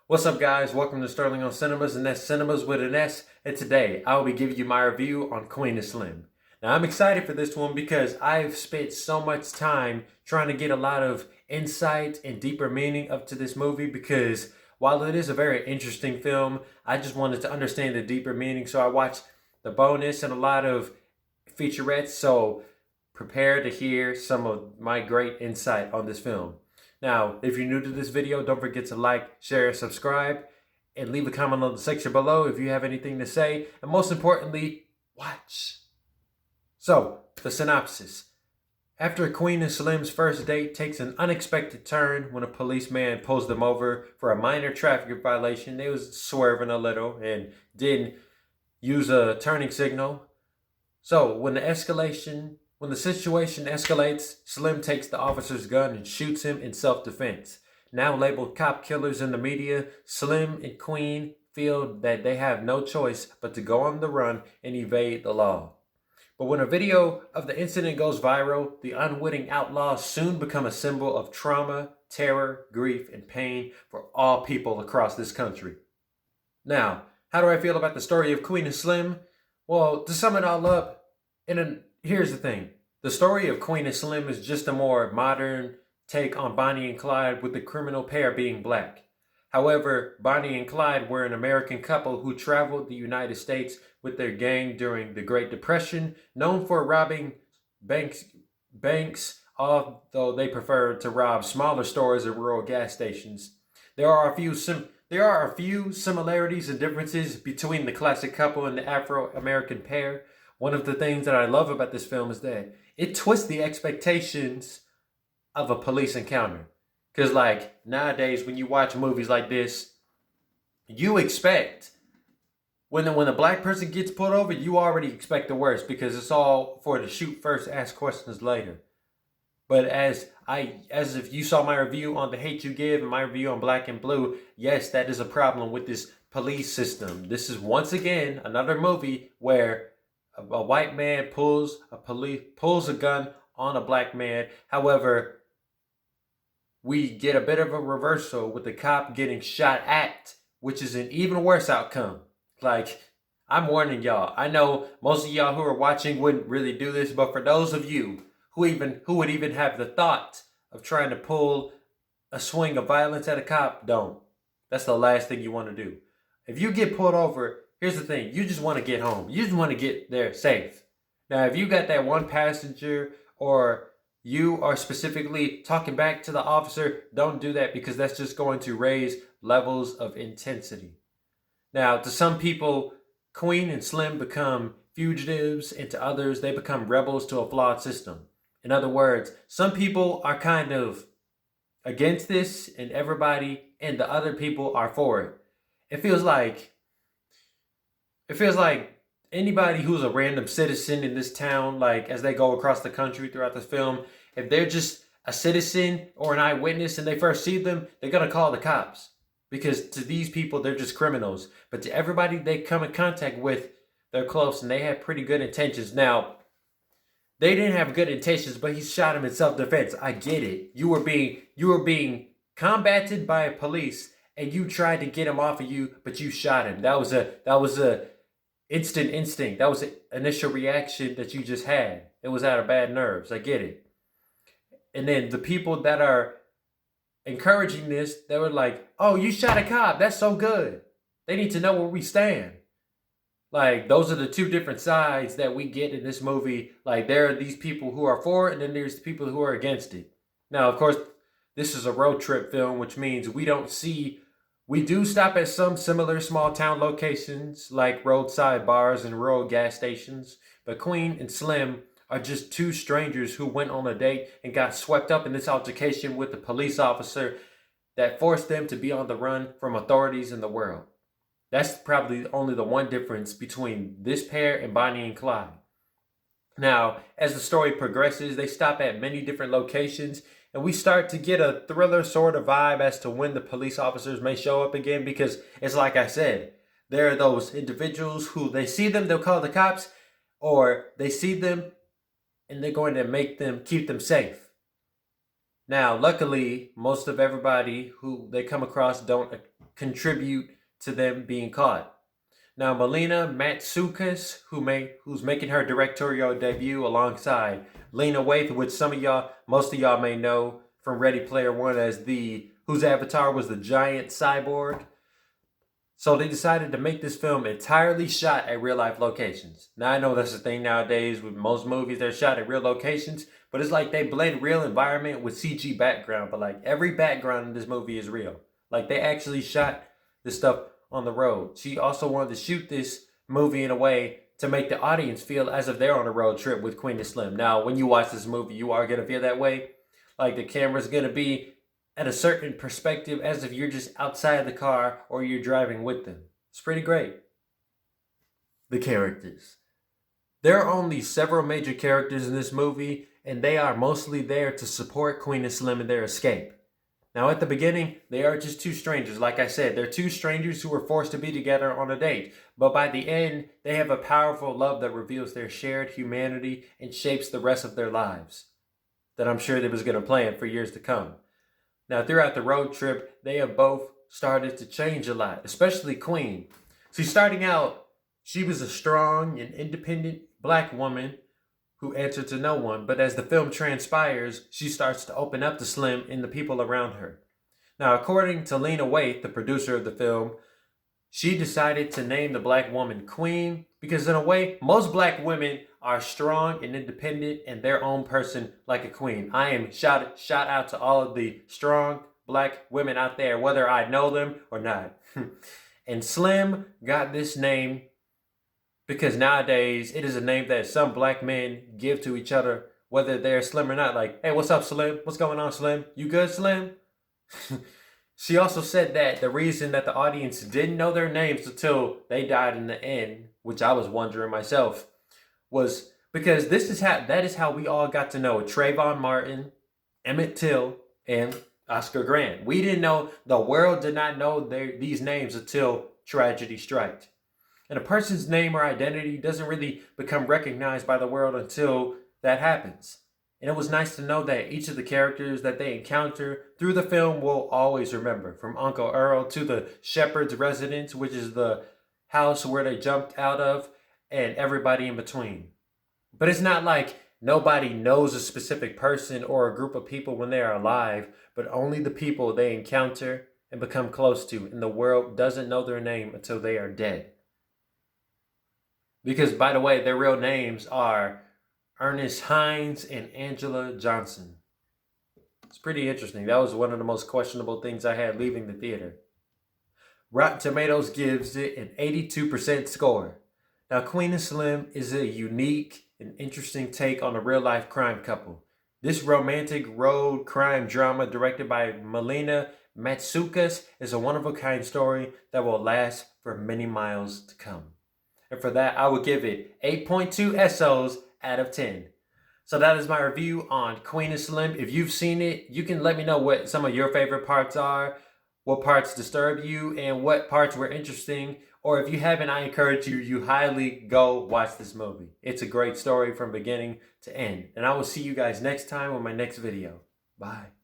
What's up, guys? Welcome to Sterling on Cinemas, and that's Cinemas with an S. And today I will be giving you my review on Queen&Slim. Now, I'm excited for this one because I've spent so much time trying to get a lot of insight and deeper meaning up to this movie because while it is a very interesting film, I just wanted to understand the deeper meaning. So I watched the bonus and a lot of featurettes. So prepare to hear some of my great insight on this film. Now, if you're new to this video, don't forget to like, share, subscribe, and leave a comment on the section below if you have anything to say. And most importantly, watch. So, the synopsis. After Queen&Slim's first date takes an unexpected turn when a policeman pulls them over for a minor traffic violation, they was swerving a little and didn't use a turning signal. So, when the situation escalates, Slim takes the officer's gun and shoots him in self-defense. Now labeled cop killers in the media, Slim and Queen feel that they have no choice but to go on the run and evade the law. But when a video of the incident goes viral, the unwitting outlaws soon become a symbol of trauma, terror, grief, and pain for all people across this country. Now, how do I feel about the story of Queen&Slim? Well, to sum it all up, here's the thing. The story of Queen&Slim is just a more modern take on Bonnie and Clyde, with the criminal pair being black. However, Bonnie and Clyde were an American couple who traveled the United States with their gang during the Great Depression, known for robbing banks, although they preferred to rob smaller stores and rural gas stations. There are a few similarities and differences between the classic couple and the Afro-American pair. One of the things that I love about this film is that it twists the expectations of a police encounter. Because like nowadays when you watch movies like this, you expect when a black person gets pulled over, you already expect the worst because it's all for the shoot first, ask questions later. But as if you saw my review on The Hate U Give and my review on Black and Blue, yes, that is a problem with this police system. This is once again another movie where a white man pulls a gun on a black man. However, we get a bit of a reversal with the cop getting shot at, which is an even worse outcome. Like, I'm warning y'all. I know most of y'all who are watching wouldn't really do this, but for those of you who would even have the thought of trying to pull a swing of violence at a cop, don't. That's the last thing you want to do. If you get pulled over, here's the thing, you just want to get home. You just want to get there safe. Now, if you got that one passenger or you are specifically talking back to the officer, don't do that because that's just going to raise levels of intensity. Now, to some people, Queen&Slim become fugitives, and to others, they become rebels to a flawed system. In other words, some people are kind of against this and the other people are for it. It feels like anybody who's a random citizen in this town, like as they go across the country throughout the film, if they're just a citizen or an eyewitness and they first see them, they're going to call the cops. Because to these people, they're just criminals. But to everybody they come in contact with, they're close and they have pretty good intentions. Now, they didn't have good intentions, but he shot him in self-defense. I get it. You were being combated by police and you tried to get him off of you, but you shot him. That was a instant instinct. That was an initial reaction that you just had. It was out of bad nerves. I get it. And then the people that are encouraging this, they were like, oh, you shot a cop. That's so good. They need to know where we stand. Like, those are the two different sides that we get in this movie. Like, there are these people who are for it, and then there's the people who are against it. Now, of course, this is a road trip film, which means we do stop at some similar small town locations like roadside bars and rural gas stations, but Queen&Slim are just two strangers who went on a date and got swept up in this altercation with the police officer that forced them to be on the run from authorities in the world. That's probably only the one difference between this pair and Bonnie and Clyde. Now, as the story progresses, they stop at many different locations and we start to get a thriller sort of vibe as to when the police officers may show up again, because it's like I said, there are those individuals who they see them, they'll call the cops, or they see them and they're going to keep them safe. Now, luckily, most of everybody who they come across don't contribute to them being caught. Now, Melina Matsoukas, who's making her directorial debut alongside Lena Waithe, which most of y'all may know from Ready Player One as whose avatar was the giant cyborg. So they decided to make this film entirely shot at real life locations. Now I know that's the thing nowadays with most movies, they're shot at real locations, but it's like they blend real environment with CG background, but like every background in this movie is real. Like they actually shot this stuff on the road. She also wanted to shoot this movie in a way to make the audience feel as if they're on a road trip with Queen&Slim. Now, when you watch this movie, you are going to feel that way. Like the camera's going to be at a certain perspective as if you're just outside the car or you're driving with them. It's pretty great. The characters. There are only several major characters in this movie, and they are mostly there to support Queen&Slim in their escape. Now, at the beginning, they are just two strangers. Like I said, they're two strangers who were forced to be together on a date. But by the end, they have a powerful love that reveals their shared humanity and shapes the rest of their lives that I'm sure they was going to plan for years to come. Now, throughout the road trip, they have both started to change a lot, especially Queen. See, starting out, she was a strong and independent black woman who answered to no one, but as the film transpires, she starts to open up to Slim and the people around her. Now, according to Lena Waithe, the producer of the film, she decided to name the black woman Queen because in a way, most black women are strong and independent and their own person like a queen. I am shout out to all of the strong black women out there, whether I know them or not. And Slim got this name because nowadays it is a name that some black men give to each other, whether they're Slim or not. Like, hey, what's up, Slim? What's going on, Slim? You good, Slim? She also said that the reason that the audience didn't know their names until they died in the end, which I was wondering myself, was because that is how we all got to know Trayvon Martin, Emmett Till, and Oscar Grant. We didn't know, the world did not know these names until tragedy struck. And a person's name or identity doesn't really become recognized by the world until that happens. And it was nice to know that each of the characters that they encounter through the film will always remember. From Uncle Earl to the shepherd's residence, which is the house where they jumped out of, and everybody in between. But it's not like nobody knows a specific person or a group of people when they are alive, but only the people they encounter and become close to. And the world doesn't know their name until they are dead. Because, by the way, their real names are Ernest Hines and Angela Johnson. It's pretty interesting. That was one of the most questionable things I had leaving the theater. Rotten Tomatoes gives it an 82% score. Now, Queen&Slim is a unique and interesting take on a real-life crime couple. This romantic road crime drama directed by Melina Matsoukas is a one-of-a-kind story that will last for many miles to come. And for that, I would give it 8.2 SOs out of 10. So that is my review on Queen&Slim. If you've seen it, you can let me know what some of your favorite parts are, what parts disturb you, and what parts were interesting. Or if you haven't, I encourage you highly go watch this movie. It's a great story from beginning to end. And I will see you guys next time on my next video. Bye.